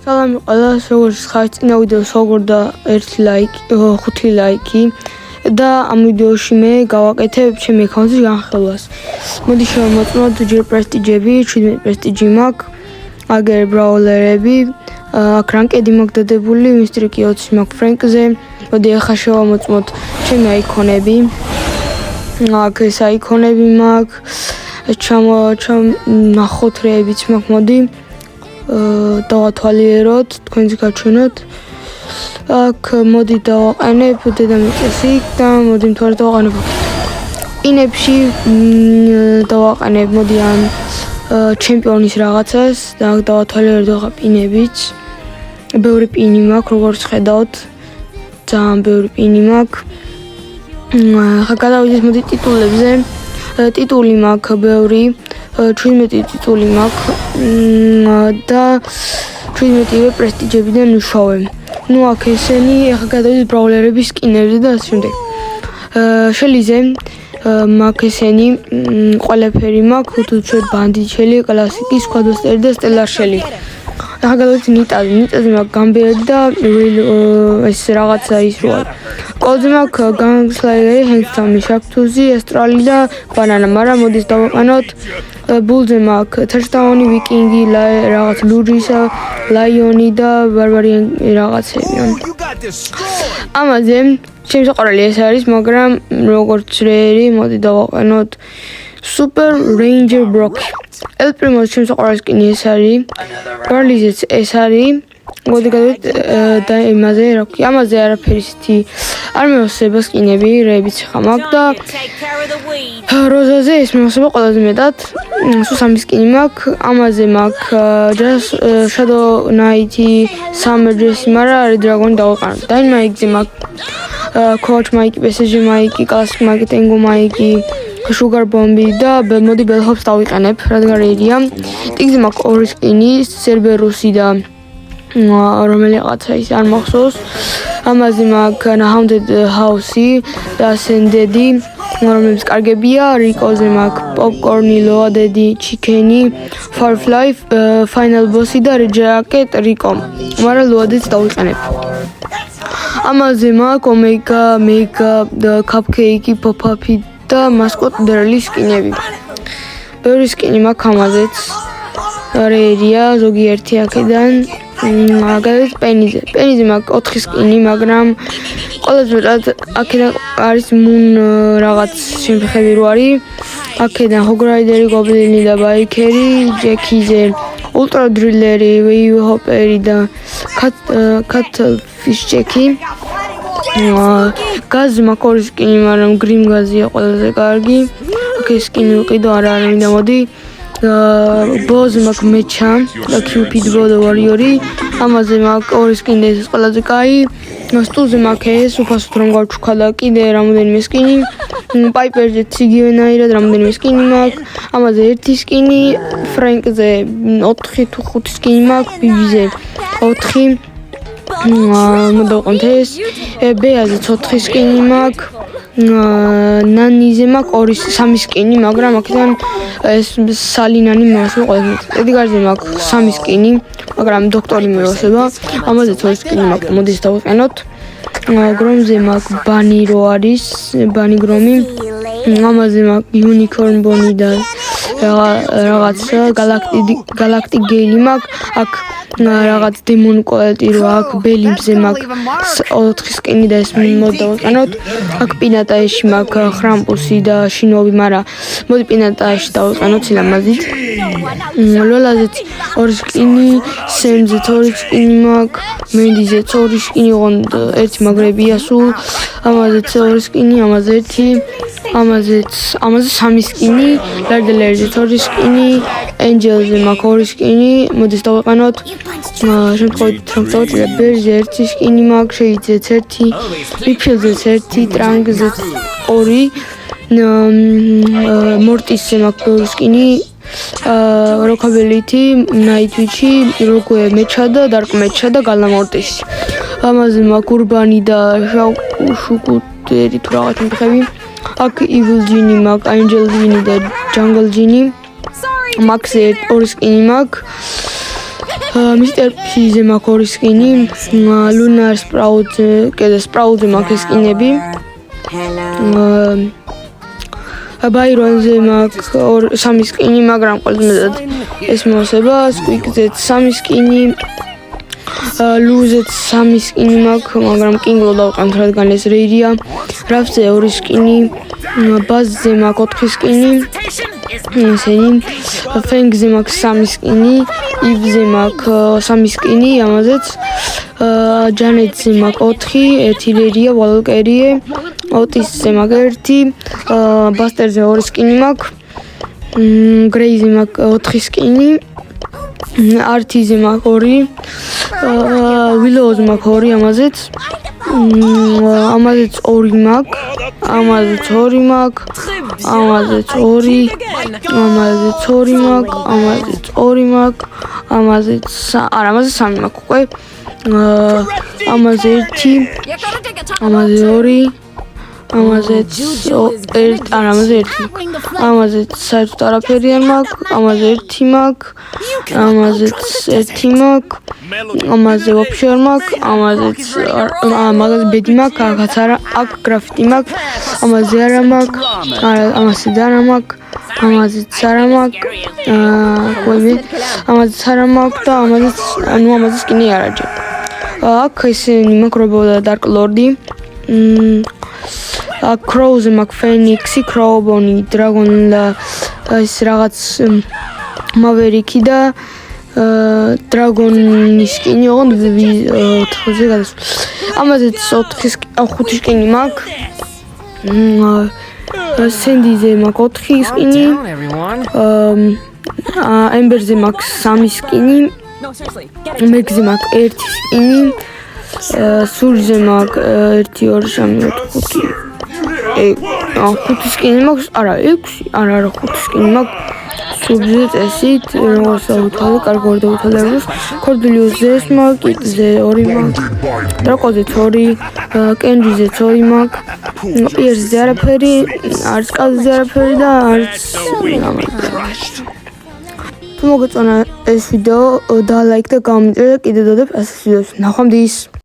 სალამი ყველას, როგორც ხართ წინა ვიდეოს როგორ და 1 ლაიკი, 5 ლაიკი და ამ ვიდეოში მე გავაკეთებ ჩემი აკაუნტის განხილვას. მოდი შევამოწმოთ ჯერ პრესტიჯები, 17 პრესტიჯი მაქვს, აგერ ბრაულერები, აქ რანკედი მაქვს დადებული, მისტრიკი 20 მაქვს ფრენკზე. მოდი ახლა შევამოწმოთ ჩემი აიკონები. აქ ეს აიკონები მაქვს, ნახოთ რეებიც მაქვს, მოდი დავათვალიეროთ, თქვენს გაჩვენოთ. აქ მოდი დავაყენებ დედამიწას იქ და მოდი მთვარე დავაყენებ. პინებში დავაყენებ, მოდი ამ ჩემპიონის რაღაცას და აქ დავათვალიეროთ ახლა პინებიც. ბევრი პინი მაქვს, როგორც ხედავთ. ძალიან ბევრი პინი მაქვს. ახლა გადავიდეთ მოდი ტიტულებზე. ტიტული მაქვს ბევრი. 17 ტიტული მაქვს და 17 პრესტიჯებიდან ვიშოვე. ნუ აქ ესენი, ახლა გადავიდეთ ბრაულერების სკინებზე და ასე შემდეგ. შელიზე მაქვს ესენი, ყველაფერი მაქვს, უთუჩეთ ბანდიჩელი, კლასიკი, სკვადოსტერი და სტელარშელი. ახლა გადავიდეთ ნიტაზე. ნიტაზე მაქვს გამბერი და ეს რაღაცა ის რო არის. კოლზე მაქვს განგსლაიერი, ჰენგსტამი, შაქთუზი, ესტრალი და ბანანა, მაგრამ მოდის დავაყენოთ. ბულზე მაქვს თერშტაუნი, ვიკინგი, რაღაც ლურისა, ლაიონი და ბარბარიან რაღაცები. ამაზე ჩემს საყვარელი ეს არის, მაგრამ როგორც რეერი, მოდი დავაყენოთ სუპერ რეინჯერ ბროკი. ელ პრიმოს ჩემს საყვარელი სკინი ეს არის. ბარლიზეც ეს არის. მოდი გადავიდეთ და იმაზე რა ქვია, ამაზე არაფერი ისეთი არ მევასება სკინები, რეებიც ხა მაქვს და როზაზე ეს მევასება ყველაზე მეტად. სულ 3 სკინი მაქვს, ამაზე მაქვს ჯას შადო ნაითი, სამერ ჯესი, მაგრამ არის დრაგონი დავაყენოთ. დაინმაიკზე მაქვს კოუჩ მაიკი, პესეჯი მაიკი, კლასიკ მაიკი, ტენგო მაიკი, შუგარ ბომბი და მოდი ბელჰოპს დავიყენებ, რადგან რეიდია. ტიგზე მაქვს 2 სკინი, სერბერუსი და რომელიღაცა ის არ მახსოვს. ამაზე მაქვს ჰაუნდედ ჰაუსი და სენდედი, რომლებიც კარგებია. რიკოზე მაქვს პოპკორნი, ლოადედი, ჩიკენი, ფარფლაი, ფაინალ ბოსი და რეჯაკეტ რიკო, მაგრამ ლოადედს დავიყენებ. ამაზე მაქვს ომეგა, მეგა, კაპკეიკი, პოპაპი და მასკოტ დრელის სკინები. ბევრი სკინი მაქვს ამაზეც. რეერია ზოგიერთი აქედან. გადავიდეთ პენიზე. პენიზე მაქვს 4 სკინი, მაგრამ ყველაზე მეტად აქედან არის მუნ რაღაც შემფეხები რო არის. აქედან ჰოგრაიდერი, გობლინი და ბაიქერი, ჯეკიზე, ულტრა დრილერი, ვეივჰოპერი და კატლფიშ ჯეკი. გაზი მაქვს 2 სკინი, მაგრამ გრიმ გაზია ყველაზე კარგი. აქ ეს სკინი ვიყიდო, არა მინდა მოდი. ბოზე მაქვს მეჩა და კიუპიდ ბო ვარიორი. ამაზე მაქვს 2 სკინი, ეს ყველაზე კაი. სტულზე მაქვს ეს, უფასოდ რომ გავჩუქა და კიდე რამოდენიმე სკინი. პაიპერზეც იგივენაირად რამოდენიმე სკინი მაქვს. ამაზე 1 სკინი, ფრენკზე 4 თუ 5 სკინი მაქვს, ბიბიზე 4. მოდავყოთ ეს. ბეაზეც 4 სკინი მაქვს. ნანიზე მაქვს 3 სკინი, მაგრამ აქედან ეს სალინანი მევასება ყველაზე მეტად. ედგარზე მაქვს 3 სკინი, მაგრამ დოქტორი მევასება. ამაზე 2 სკინი მაქვს, მოდის დავიყენოთ. გრომზე მაქვს ბანი რო არის, ბანი გრომი. ამაზე მაქვს იუნიკორნ ბონი და რაღაცა galactic gale მაქვს. აქ რაღაც დემონ კოელტი რო აქვს, ბელიმზე მაქვს 4 სკინი და ეს მოდი დავიყენოთ. აქ პინატაეში მაქვს ხრამპუსი და შინოვი, მაგრამ მოდი პინატაეში დავიყენოთ სილამაზით. ლოლაზეც 2 სკინი, სემზე 2 სკინი მაქვს, მენდიზე 2 სკინი, ოღონდ 1 მაგრებია სულ. ამაზეც 2 სკინი, ამაზე 1, ამაზე 3 სკინი, ლარდელერზე 2 სკინი, ენჯელზე მაქვს 2 სკინი, მოდის დავიყენოთ. შემთხვევით რომ დავჭირე ბერზე 1 სკინი მაქვს, შეიძეც 1, მიფილზეც 1, ტრანგზეც 2, მორტისზე მაქვს 2 სკინი, როკაბელითი, ნაითვიჩი, როგუე მეჩა და დარკ მეჩა და გალა მორტისი. ამაზე მაქვს ურბანი და შუკუტერი თუ რაღაც მეხები. აქ ivil ჯინი მაქვს, angel ჯინი და jungle ჯინი. მაქსზე 2 სკინი მაქვს. Mr. P-ზე მაქვს ორი სკინი, Lunar Sprout-ზე მაქვს სკინები. Byron-ზე მაქვს სამი სკინი, მაგრამ ყველაზე მეტად ეს მოსება, Squeak-ზეც სამი სკინი. Lou-ზეც სამი სკინი მაქვს, მაგრამ King-ს დავყენთ, რადგან ეს რეიდია. Ruff-ზე ორი სკინი, Buzz-ზე მაქვს 4 სკინი. ესენი Fang-ზე მაქვს სამი სკინი, Eve-ზე მაქვს სამი სკინი, ამაზეც Janet-ზე მაქვს 4, ერთი რეიდია, Valkyrie, Otis-ზე მაქვს 1, Buster-ზე ორი სკინი მაქვს, Gray-ზე მაქვს 4 სკინი, Artie-ზე მაქვს 2, Willow-ზე მაქვს 2, ამაზეც 2 მაქვს, ამაზეც 2 მაქვს, ამაზეც 2, ამაზეც 2 მაქვს, ამაზეც 2 მაქვს, ამაზეც 3 მაქვს უკვე, ამაზე 1, ამაზე 2, ამაზეც 1, ამაზე 1, ამაზეც საერთოდ არაფერი არ მაქვს, ამაზე 1 მაქვს, ამაზეც 1 მაქვს, ამაზე ვაფშე არ მაქვს, ამაზეც მაგაზე ბედი მაქვს, აქაც არა, აქ გრაფიტი მაქვს, ამაზე არა მაქვს, ამაზე არა მაქვს, ამაზეც არა მაქვს, ამაზეც არა მაქვს და ამაზე სკინი არ აჭი. აქ ისინი მაქვს Robo და Dark Lord-ი. Crow-ზე მაქვს Phoenix-ი, Crowbone, Dragon და ეს რაღაც Maverick-ი და Dragon-ის სკინი, ოღონდ 4-ზე გადასული. ამაზეც 5 სკინი მაქვს. Sandy-ზე მაქვს 4 სკინი. Amber-ზე მაქვს 3 სკინი. Meg-ზე მაქვს 1 სკინი. Surge-ზე მაქვს 1 2 3 4 5 სკინი მაქვს, არა 6, არა 5 სკინი მაქვს. Surge-ზე წესით, როგორც დავუთავე, კარგი ვერ დავუთავე. Cordelius-ზე ეს მაქვს, Kit-ზე 2 მაქვს. Draco-ზე 2, Candy-ზე 2 მაქვს. Pierce-ზე არაფერი, არც კაზზე არაფერი და არც თუ მოგეწონა ეს ვიდეო და ლაიქ და კომენტარი და კიდევ დადებ ასეთ ვიდეოს. ნახვამდის.